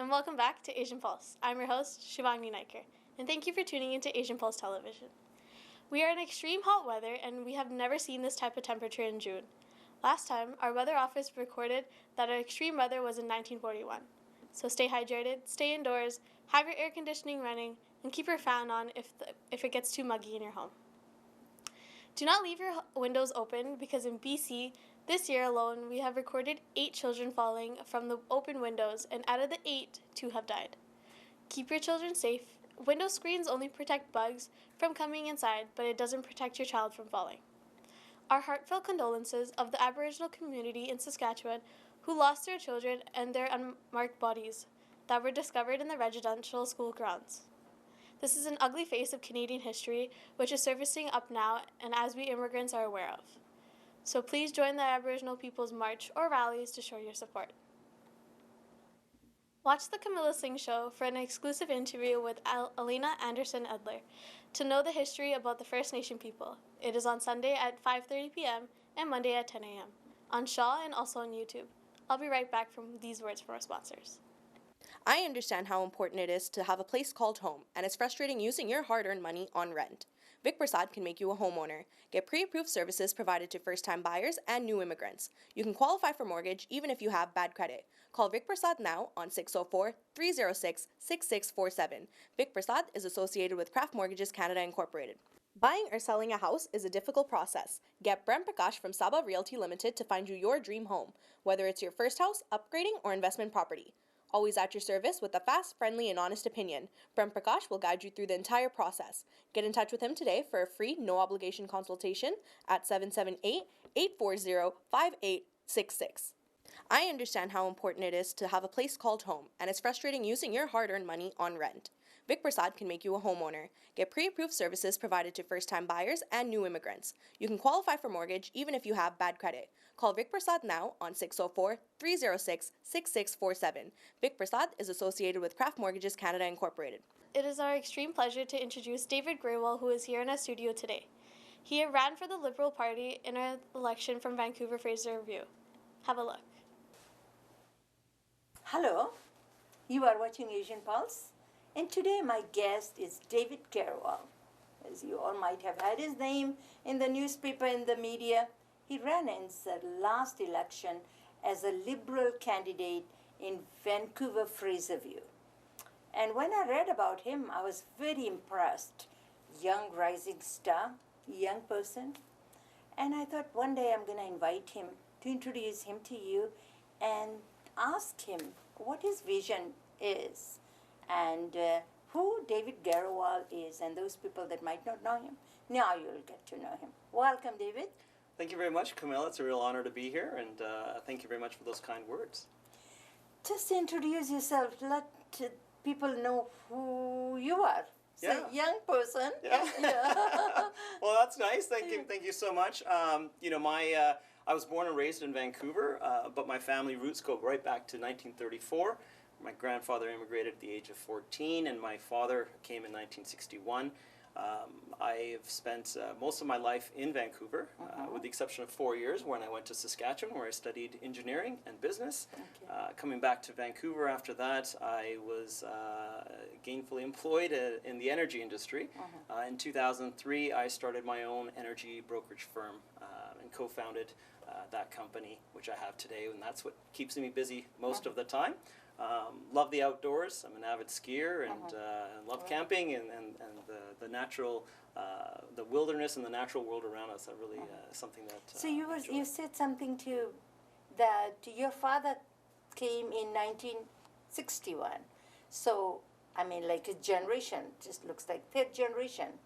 and welcome back to Asian Pulse. I'm your host, Shivani Naiker, and thank you for tuning into Asian Pulse Television. We are in extreme hot weather, and we have never seen this type of temperature in June. Last time, our weather office recorded that our extreme weather was in 1941. So stay hydrated, stay indoors, have your air conditioning running, and keep your fan on if it gets too muggy in your home. Do not leave your windows open because in BC, this year alone, we have recorded 8 children falling from the open windows, and out of the 8, 2 have died. Keep your children safe. Window screens only protect bugs from coming inside, but it doesn't protect your child from falling. Our heartfelt condolences of the Aboriginal community in Saskatchewan who lost their children and their unmarked bodies that were discovered in the residential school grounds. This is an ugly face of Canadian history, which is surfacing up now and as we immigrants are aware of. So please join the Aboriginal people's march or rallies to show your support. Watch the Camilla Singh Show for an exclusive interview with Alina Anderson Edler to know the history about the First Nation people. It is on Sunday at 5:30 p.m. and Monday at 10 a.m. on Shaw and also on YouTube. I'll be right back from these words from our sponsors. I understand how important it is to have a place called home, and it's frustrating using your hard-earned money on rent. Vic Prasad can make you a homeowner. Get pre-approved services provided to first-time buyers and new immigrants. You can qualify for mortgage even if you have bad credit. Call Vic Prasad now on 604-306-6647. Vic Prasad is associated with Craft Mortgages Canada Incorporated. Buying or selling a house is a difficult process. Get Brent Prakash from Saba Realty Limited to find you your dream home, whether it's your first house, upgrading, or investment property. Always at your service with a fast, friendly, and honest opinion. Brent Prakash will guide you through the entire process. Get in touch with him today for a free, no-obligation consultation at 778-840-5866. I understand how important it is to have a place called home, and it's frustrating using your hard-earned money on rent. Vic Prasad can make you a homeowner. Get pre-approved services provided to first-time buyers and new immigrants. You can qualify for mortgage even if you have bad credit. Call Vic Prasad now on 604-306-6647. Vic Prasad is associated with Craft Mortgages Canada Incorporated. It is our extreme pleasure to introduce David Greywell, who is here in our studio today. He ran for the Liberal Party in our election from Vancouver Fraser Review. Have a look. Hello, you are watching Asian Pulse, and today my guest is David Greywell. As you all might have heard his name in the newspaper, in the media. He ran in the last election as a Liberal candidate in Vancouver Fraser Review. And when I read about him, I was very impressed. Young rising star, young person. And I thought one day I'm going to invite him to introduce him to you and ask him what his vision is and who David Greywell is, and those people that might not know him. Now you'll get to know him. Welcome, David. Thank you very much, Camilla. It's a real honor to be here, and thank you very much for those kind words. Just introduce yourself. Let people know who you are. So, Yeah. young person. Yeah. Yeah. Well, that's nice. Thank you so much. I was born and raised in Vancouver, but my family roots go right back to 1934. My grandfather immigrated at the age of 14, and my father came in 1961. I've spent most of my life in Vancouver, with the exception of 4 years when I went to Saskatchewan, where I studied engineering and business. Okay. Coming back to Vancouver after that, I was gainfully employed in the energy industry. In 2003, I started my own energy brokerage firm and co-founded that company, which I have today, and that's what keeps me busy most of the time. Love the outdoors. I'm an avid skier and love camping and the natural, the wilderness and the natural world around us. Are really something that. So you said something too, that your father came in 1961. So I mean, like a generation, just looks like third generation.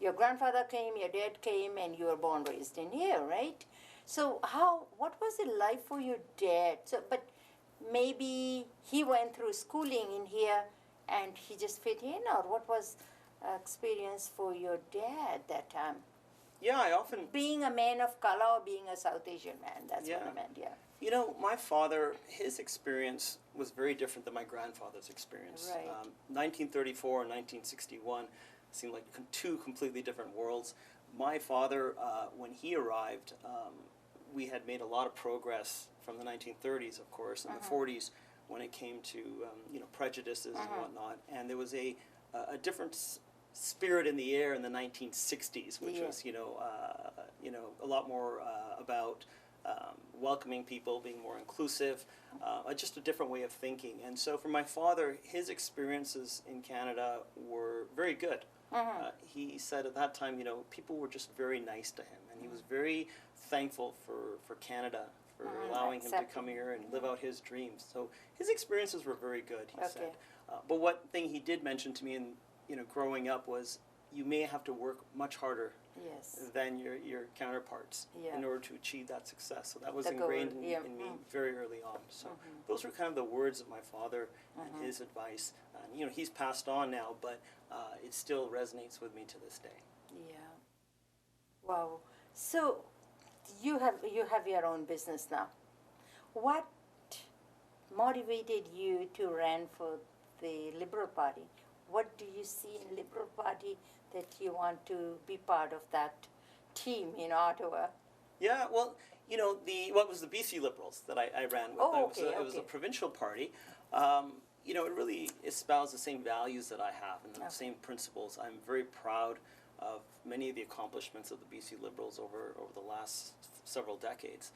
Your grandfather came, your dad came, and you were born raised in here, right? So what was it like for your dad? But maybe he went through schooling in here and he just fit in, or what was experience for your dad that time? Yeah, I often... Being a man of color or being a South Asian man, that's what I meant, yeah. You know, my father, his experience was very different than my grandfather's experience. Right. 1934 and 1961 seemed like two completely different worlds. My father, when he arrived, we had made a lot of progress from the 1930s, of course, and the 40s, when it came to prejudices and whatnot, and there was a different spirit in the air in the 1960s, which was a lot more about welcoming people, being more inclusive, just a different way of thinking. And so for my father, his experiences in Canada were very good. He said at that time, people were just very nice to him, and he was very thankful for Canada, for allowing him to come here and live out his dreams. So his experiences were very good, he said. But one thing he did mention to me in growing up was you may have to work much harder than your counterparts in order to achieve that success. So that was ingrained in me very early on. So those were kind of the words of my father and his advice. And he's passed on now, but it still resonates with me to this day. Yeah. Wow. So you have your own business now. What motivated you to run for the Liberal Party? What do you see in Liberal Party that you want to be part of that team in Ottawa? Yeah, well, what was the BC Liberals that I ran with? It was a provincial party. It really espoused the same values that I have and the same principles. I'm very proud of many of the accomplishments of the BC Liberals over the last several decades.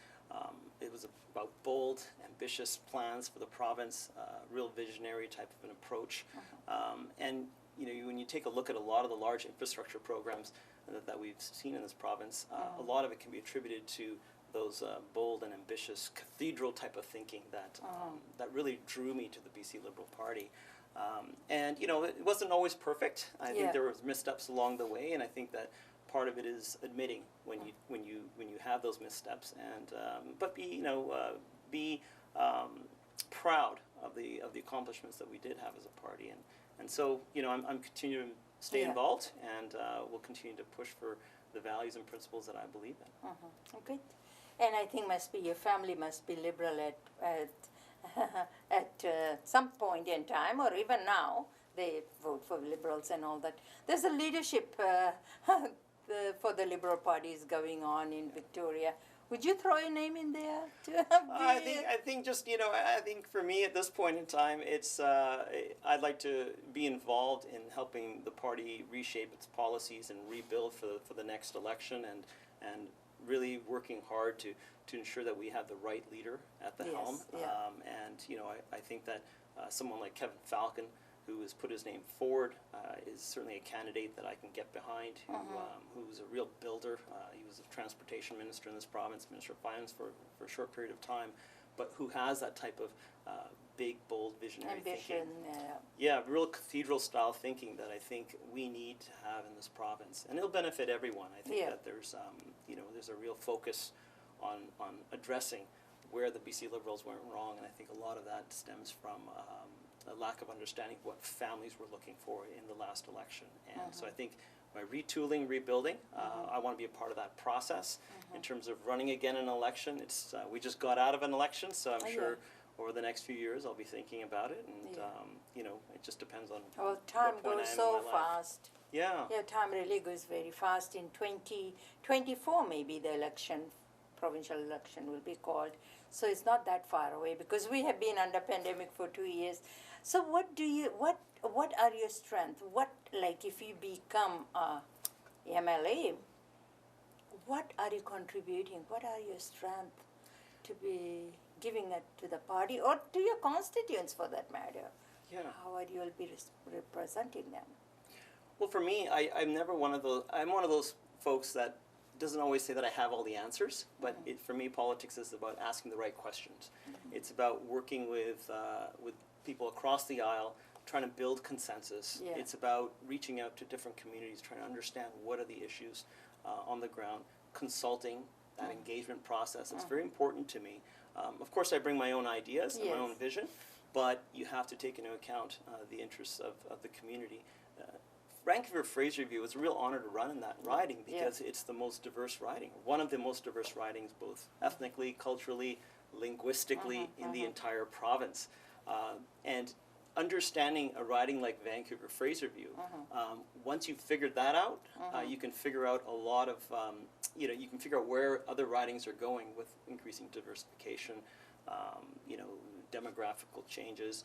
It was about bold, ambitious plans for the province, real visionary type of an approach. And when you take a look at a lot of the large infrastructure programs that we've seen in this province, a lot of it can be attributed to those bold and ambitious cathedral type of thinking that really drew me to the BC Liberal Party. And it wasn't always perfect. I think there was missteps along the way, and I think that part of it is admitting when you have those missteps, and but be proud of the accomplishments that we did have as a party, and so I'm continuing to stay involved, and we'll continue to push for the values and principles that I believe in. Okay, and I think your family must be liberal at some point in time, or even now they vote for Liberals and all that. There's a leadership for the Liberal Party is going on in Victoria. Would you throw your name in there? I think for me at this point in time, it's I'd like to be involved in helping the party reshape its policies and rebuild for the next election, and really working hard to ensure that we have the right leader at the helm. I think that someone like Kevin Falcon, who has put his name forward, is certainly a candidate that I can get behind, who's a real builder. He was a transportation minister in this province, Minister of Finance for a short period of time, but who has that type of big, bold, visionary thinking. Real cathedral-style thinking that I think we need to have in this province. And it'll benefit everyone. I think that there's a real focus on addressing where the BC Liberals went wrong, and I think a lot of that stems from a lack of understanding of what families were looking for in the last election. And so I think by retooling, rebuilding, I want to be a part of that process. In terms of running again an election, it's we just got out of an election, so I'm sure over the next few years I'll be thinking about it, and it just depends on time goes so fast. Yeah, time really goes very fast. In 2024 maybe the provincial election will be called, so it's not that far away, because we have been under pandemic for 2 years. So what are your strengths? If you become a MLA, what are you contributing? What are your strengths to be giving it to the party, or to your constituents for that matter? How are you will be representing them? Well, for me, I'm one of those folks that doesn't always say that I have all the answers, but for me, politics is about asking the right questions. It's about working with people across the aisle, trying to build consensus. It's about reaching out to different communities, trying to understand what are the issues on the ground, consulting, that engagement process. It's very important to me. Of course, I bring my own ideas and my own vision, but you have to take into account the interests of the community. Vancouver-Fraserview is a real honor to run in that riding, because it's the most diverse riding, one of the most diverse ridings, both ethnically, culturally, linguistically, in the entire province. And understanding a riding like Vancouver-Fraserview, once you've figured that out, you can figure out a lot of, you can figure out where other ridings are going with increasing diversification, demographical changes.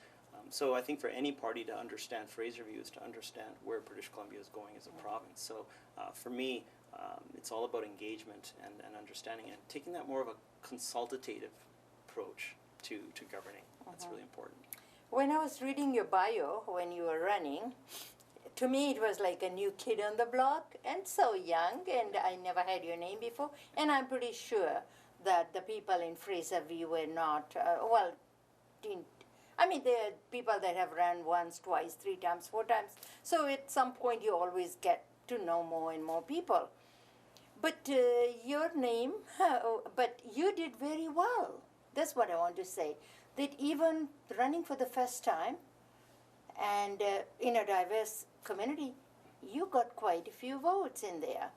So I think for any party to understand Fraserview is to understand where British Columbia is going as a province. So for me, it's all about engagement and understanding and taking that more of a consultative approach to governing. That's really important. When I was reading your bio when you were running, to me it was like a new kid on the block and so young, and I never had your name before, and I'm pretty sure that the people in Fraserview were not, didn't, I mean, there are people that have run once, twice, 3 times, 4 times, so at some point you always get to know more and more people. But your name, but you did very well. That's what I want to say. That even running for the first time and in a diverse community, you got quite a few votes in there.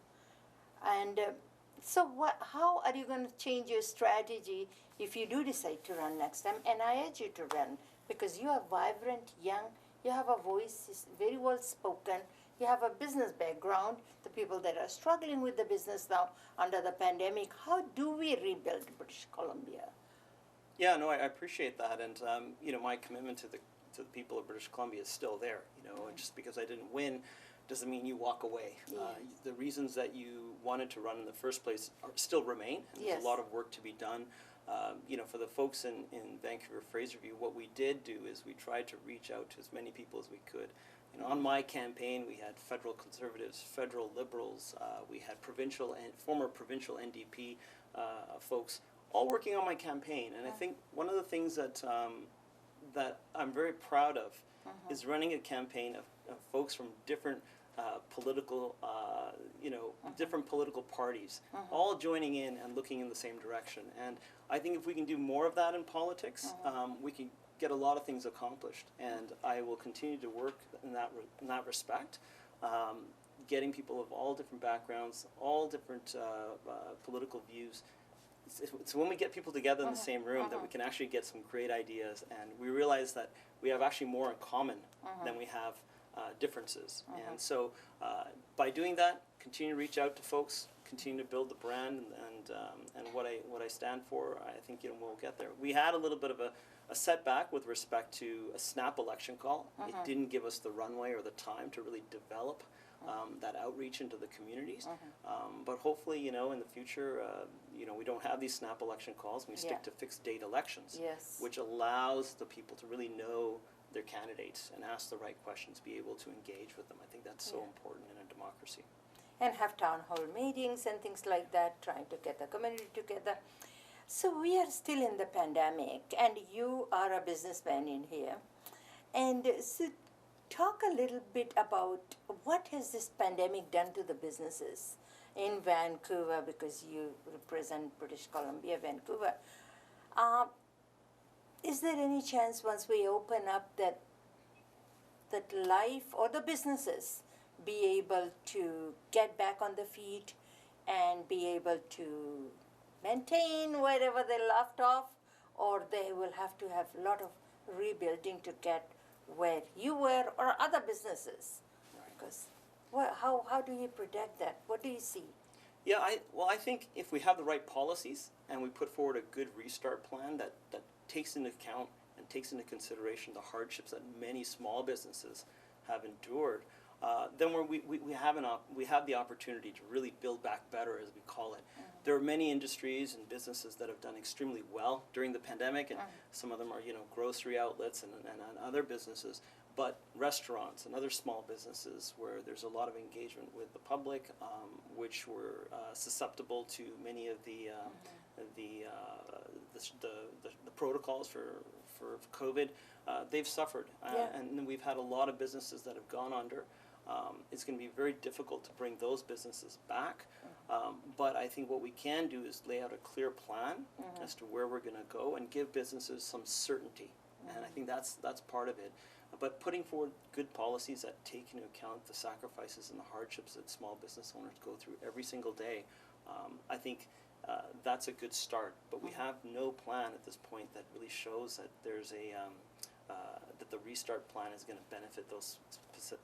And so how are you going to change your strategy if you do decide to run next time? And I urge you to run because you are vibrant, young, you have a voice, is very well spoken, you have a business background, the people that are struggling with the business now under the pandemic. How do we rebuild British Columbia? Yeah, no, I appreciate that, and my commitment to the people of British Columbia is still there. And just because I didn't win doesn't mean you walk away. Yes. The reasons that you wanted to run in the first place still remain. And Yes. There's a lot of work to be done. For the folks in Vancouver Fraserview, what we did do is we tried to reach out to as many people as we could. On my campaign, we had federal Conservatives, federal Liberals, we had provincial and former provincial NDP folks, all working on my campaign. And I think one of the things that I'm very proud of is running a campaign of folks from different political, different political parties, all joining in and looking in the same direction. And I think if we can do more of that in politics, we can get a lot of things accomplished. And I will continue to work in that respect. Getting people of all different backgrounds, all different political views. It's when we get people together in the same room that we can actually get some great ideas, and we realize that we have actually more in common than we have differences. And so by doing that, continue to reach out to folks, continue to build the brand and what I stand for. I think we'll get there. We had a little bit of a setback with respect to a snap election call. It didn't give us the runway or the time to really develop that outreach into the communities. But hopefully, in the future, we don't have these snap election calls. We stick to fixed date elections, Yes. which allows the people to really know their candidates and ask the right questions, be able to engage with them. I think that's so important in a democracy. And have town hall meetings and things like that, trying to get the community together. So we are still in the pandemic, and you are a businessman in here. And so talk a little bit about what has this pandemic done to the businesses in Vancouver, because you represent British Columbia, Vancouver. Is there any chance once we open up that life or the businesses be able to get back on the feet and be able to maintain wherever they left off, or they will have to have a lot of rebuilding to get where you were or other businesses? Because how do you protect that? What do you see? Yeah, I think if we have the right policies and we put forward a good restart plan that takes into account and takes into consideration the hardships that many small businesses have endured, then we have the opportunity to really build back better, as we call it. There are many industries and businesses that have done extremely well during the pandemic, and some of them are grocery outlets and other businesses. But restaurants and other small businesses where there's a lot of engagement with the public, which were susceptible to many of the protocols for COVID, they've suffered, and we've had a lot of businesses that have gone under. It's going to be very difficult to bring those businesses back, but I think what we can do is lay out a clear plan as to where we're going to go and give businesses some certainty, and I think that's part of it. But putting forward good policies that take into account the sacrifices and the hardships that small business owners go through every single day, I think that's a good start. But we have no plan at this point that really shows that there's that the restart plan is going to benefit those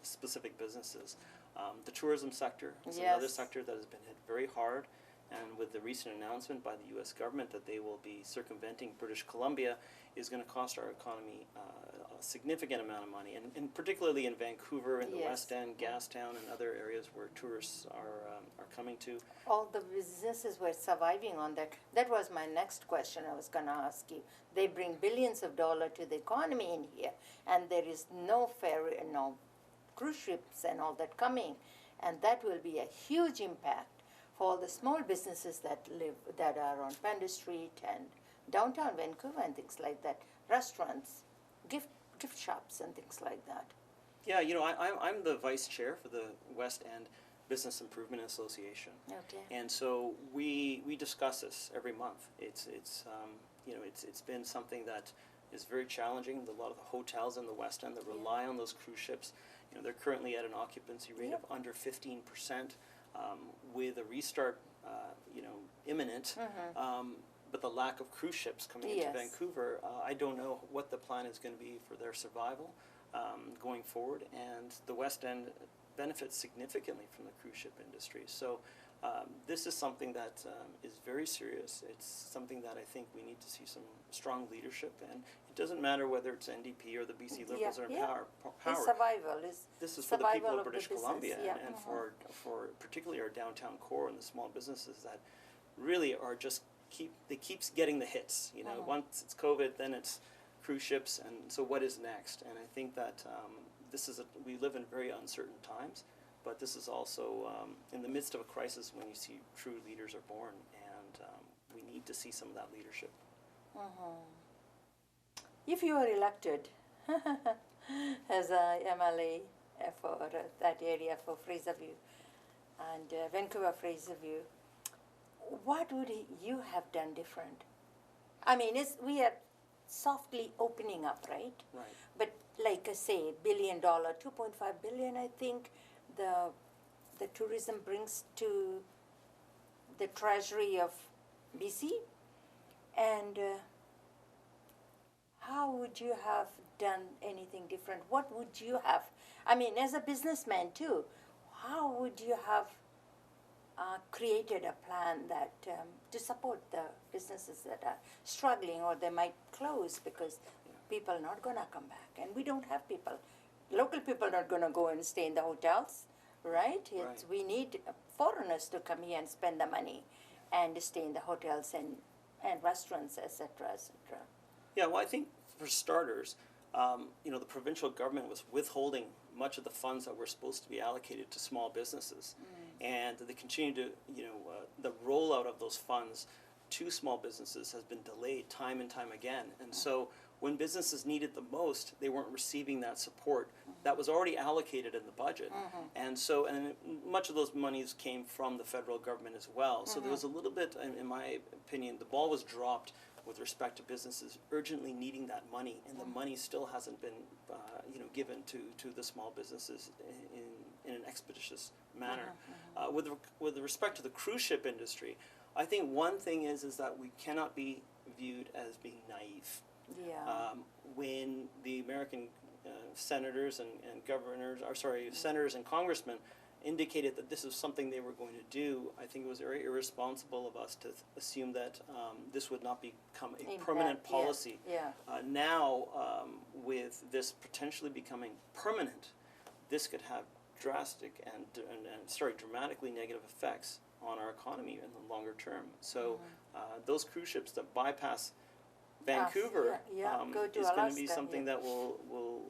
specific businesses. The tourism sector is another sector that has been hit very hard, And with the recent announcement by the U.S. government that they will be circumventing British Columbia, is going to cost our economy a significant amount of money, and particularly in Vancouver, in the Yes. West End, Gastown, and other areas where tourists are coming to. All the businesses were surviving on that. That was my next question I was going to ask you. They bring billions of dollars to the economy in here, and there is no ferry, no cruise ships and all that coming, and that will be a huge impact for all the small businesses that are on Pender Street and downtown Vancouver and things like that, restaurants, gift shops and things like that. Yeah, I'm the vice chair for the West End Business Improvement Association. Okay. And so we discuss this every month. It's been something that is very challenging. A lot of the hotels in the West End that rely on those cruise ships, they're currently at an occupancy rate of under 15%. With a restart, imminent. But the lack of cruise ships coming into Vancouver, I don't know what the plan is going to be for their survival going forward. And the West End benefits significantly from the cruise ship industry. So this is something that is very serious. It's something that I think we need to see some strong leadership. And it doesn't matter whether it's NDP or the BC Liberals are in power. It's survival. This is for the people of British Columbia and for particularly our downtown core and the small businesses that really are just keeps getting the hits. Once it's COVID, then it's cruise ships, and so what is next? And I think that we live in very uncertain times, but this is also in the midst of a crisis when you see true leaders are born, and we need to see some of that leadership. If you are elected as a MLA for that area for Fraserview and Vancouver Fraserview, what would you have done different? I mean, we are softly opening up, right? Right. But like I say, $1 billion, 2.5 billion, I think the tourism brings to the treasury of BC. And how would you have done anything different? What would you have, I mean, as a businessman too, how would you have created a plan that to support the businesses that are struggling or they might close because people are not going to come back, and we don't have people. Local people are not going to go and stay in the hotels, right? We need foreigners to come here and spend the money and stay in the hotels and restaurants, etc., etc. Yeah, well, I think for starters, the provincial government was withholding much of the funds that were supposed to be allocated to small businesses. And they continue to, the rollout of those funds to small businesses has been delayed time and time again. And so when businesses needed the most, they weren't receiving that support that was already allocated in the budget. And so, and much of those monies came from the federal government as well. So there was a little bit, in my opinion, the ball was dropped with respect to businesses urgently needing that money, and the money still hasn't been, given to the small businesses in an expeditious manner. With respect to the cruise ship industry, I think one thing is that we cannot be viewed as being naive. When the American senators and senators and congressmen indicated that this is something they were going to do, I think it was very irresponsible of us to assume that this would not become a permanent policy. Now, with this potentially becoming permanent, this could have drastic and dramatically negative effects on our economy in the longer term. So those cruise ships that bypass Vancouver is going to be something that will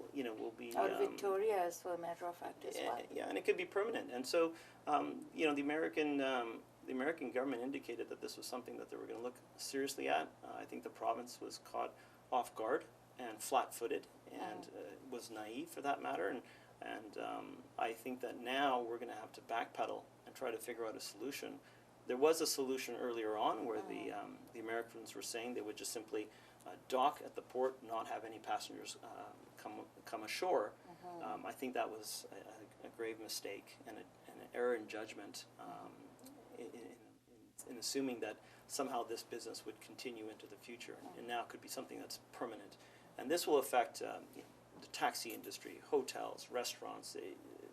be out of Victoria, as for a matter of fact, as well. Yeah, and it could be permanent. And so, the American government indicated that this was something that they were going to look seriously at. I think the province was caught off guard and flat-footed, and was naive for that matter. And I think that now we're going to have to backpedal and try to figure out a solution. There was a solution earlier on where the Americans were saying they would just simply dock at the port, not have any passengers come ashore. I think that was a grave mistake and an error in judgment in assuming that somehow this business would continue into the future, and now could be something that's permanent. And this will affect the taxi industry, hotels, restaurants, the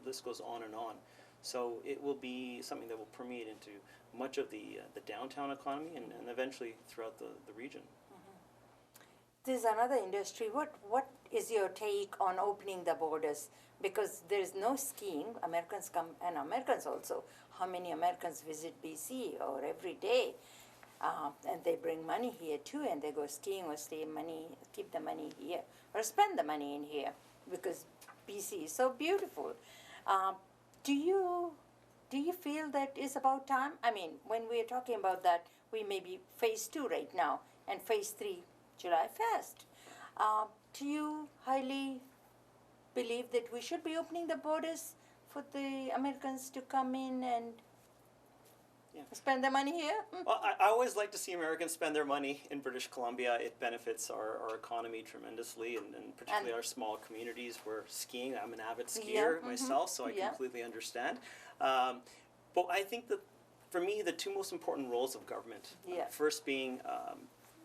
list goes on and on. So it will be something that will permeate into much of the downtown economy and eventually throughout the region. There's another industry. What is your take on opening the borders? Because there's no skiing. Americans come, and Americans also. How many Americans visit BC or every day? And they bring money here too, and they go skiing or keep the money here, or spend the money in here because BC is so beautiful. Do you feel that it's about time? I mean, when we are talking about that, we may be phase 2 right now, and phase 3, July 1st. Do you highly believe that we should be opening the borders for the Americans to come in and spend their money here? Well, I always like to see Americans spend their money in British Columbia. It benefits our economy tremendously, and particularly our small communities where skiing. I'm an avid skier myself, so I completely understand. But I think that for me, the two most important roles of government, first being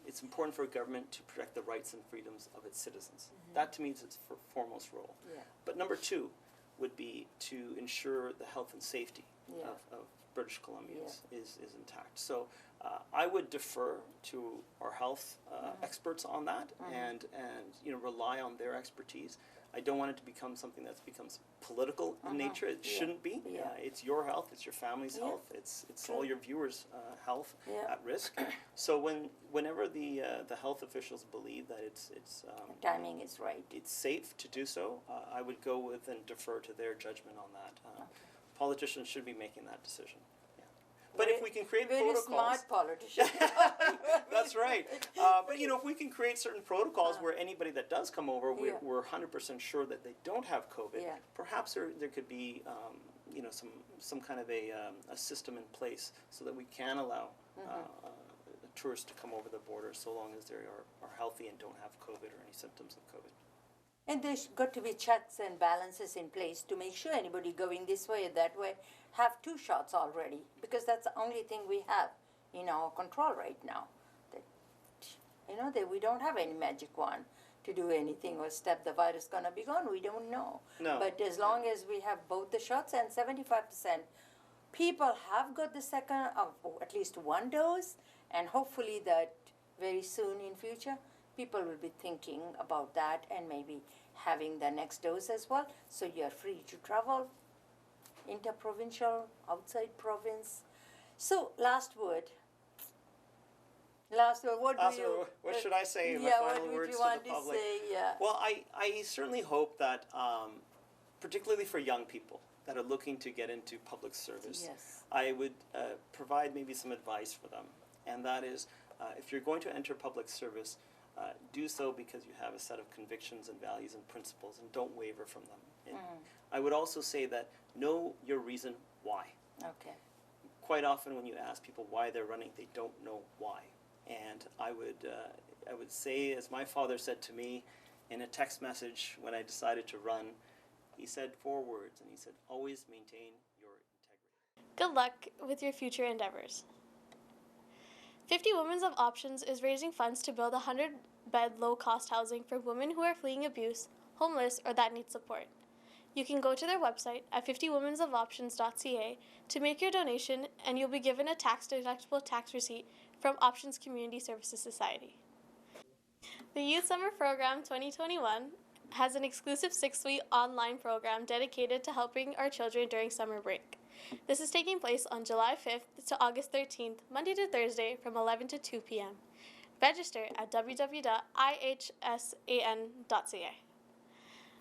it's important for a government to protect the rights and freedoms of its citizens. That to me is its foremost role. But number 2 would be to ensure the health and safety of British Columbians is intact. So I would defer to our health experts on that and rely on their expertise. I don't want it to become something that becomes political in nature. It shouldn't be. It's your health. It's your family's health. It's all your viewers' health at risk. So whenever the health officials believe that it's timing is right, it's safe to do so, I would go with and defer to their judgment on that. Politicians should be making that decision. But if we can create protocols, smart politician. That's right. But if we can create certain protocols where anybody that does come over, we're 100% sure that they don't have COVID. Perhaps there could be some kind of a system in place so that we can allow tourists to come over the border so long as they are healthy and don't have COVID or any symptoms of COVID. And there's got to be checks and balances in place to make sure anybody going this way or that way have 2 shots already, because that's the only thing we have in our control right now. That we don't have any magic wand to do anything or step the virus gonna be gone. We don't know. No. But as long as we have both the shots, and 75% people have got the second, or at least 1 dose, and hopefully that very soon in future people will be thinking about that and maybe having the next dose as well. So you're free to travel, interprovincial, outside province. So last word. What should I say in my final words to the public? Well, I certainly hope that, particularly for young people that are looking to get into public service, I would provide maybe some advice for them. And that is, if you're going to enter public service, do so because you have a set of convictions and values and principles, and don't waver from them. And I would also say that know your reason why. Okay. Quite often when you ask people why they're running, they don't know why. And I would say, as my father said to me in a text message when I decided to run, he said 4 words, and he said, always maintain your integrity. Good luck with your future endeavors. 50 Women of Options is raising funds to build 100-bed low-cost housing for women who are fleeing abuse, homeless, or that need support. You can go to their website at 50womensofoptions.ca to make your donation, and you'll be given a tax-deductible tax receipt from Options Community Services Society. The Youth Summer Program 2021 has an exclusive 6-week online program dedicated to helping our children during summer break. This is taking place on July 5th to August 13th, Monday to Thursday from 11 to 2 p.m. Register at www.ihsan.ca.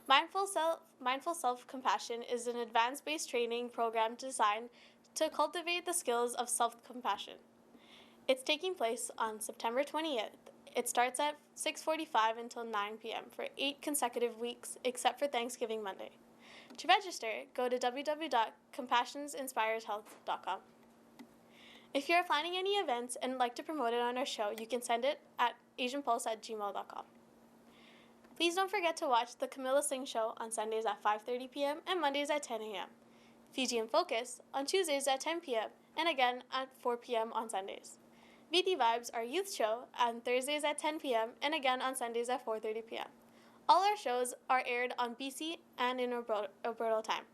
Mindful Self-Compassion is an advanced-based training program designed to cultivate the skills of self-compassion. It's taking place on September 20th. It starts at 6:45 until 9 p.m. for 8 consecutive weeks, except for Thanksgiving Monday. To register, go to www.compassionsinspireshealth.com. If you're planning any events and would like to promote it on our show, you can send it at asianpulse@gmail.com. Please don't forget to watch The Camilla Singh Show on Sundays at 5:30 p.m. and Mondays at 10 a.m. Fijian Focus on Tuesdays at 10 p.m. and again at 4 p.m. on Sundays. VT Vibes, our youth show, on Thursdays at 10 p.m. and again on Sundays at 4:30 p.m. All our shows are aired on BC and in Alberta time.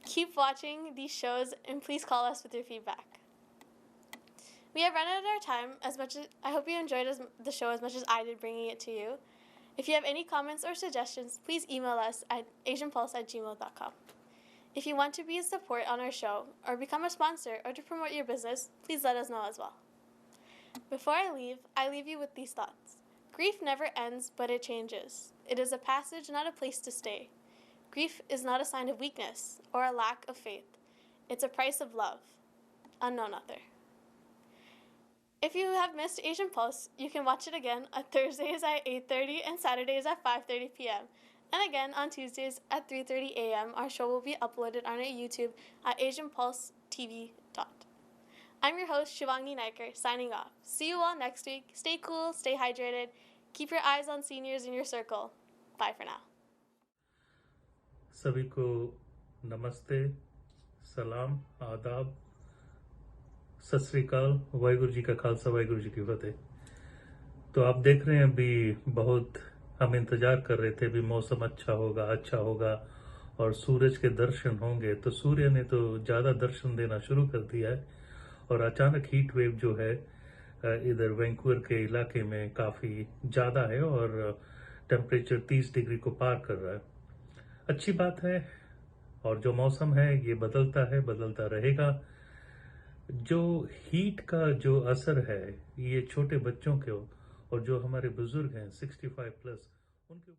Keep watching these shows and please call us with your feedback. We have run out of our time. I hope you enjoyed the show as much as I did bringing it to you. If you have any comments or suggestions, please email us at asianpulse@gmail.com. If you want to be a support on our show or become a sponsor or to promote your business, please let us know as well. Before I leave you with these thoughts. Grief never ends, but it changes. It is a passage, not a place to stay. Grief is not a sign of weakness or a lack of faith. It's a price of love. Unknown author. If you have missed Asian Pulse, you can watch it again on Thursdays at 8:30 and Saturdays at 5:30 p.m. And again on Tuesdays at 3:30 a.m. Our show will be uploaded on our YouTube at asianpulsetv. I'm your host, Shivangni Naiker, signing off. See you all next week. Stay cool, stay hydrated. Keep your eyes on seniors in your circle. Bye for now. सभी को नमस्ते, सलाम, आदाब, सत श्री अकाल, वाहिगुरु जी का खालसा, वाहिगुरु जी की फतेह। तो आप देख रहे हैं अभी बहुत हम इंतजार कर रहे थे, अभी मौसम अच्छा होगा और सूरज के दर्शन होंगे। तो सूर्य ने तो ज़्यादा दर्शन देना शुरू कर दिया है और अचानक हीट वेव जो है इधर वैंकूवर के इलाके में काफ़ी ज़्यादा है और टेम्परेचर 30 डिग्री को पार कर रहा है। अच्छी बात है। और जो मौसम है ये बदलता रहेगा। जो हीट का जो असर है ये छोटे बच्चों के और जो हमारे बुजुर्ग हैं 65 प्लस उनके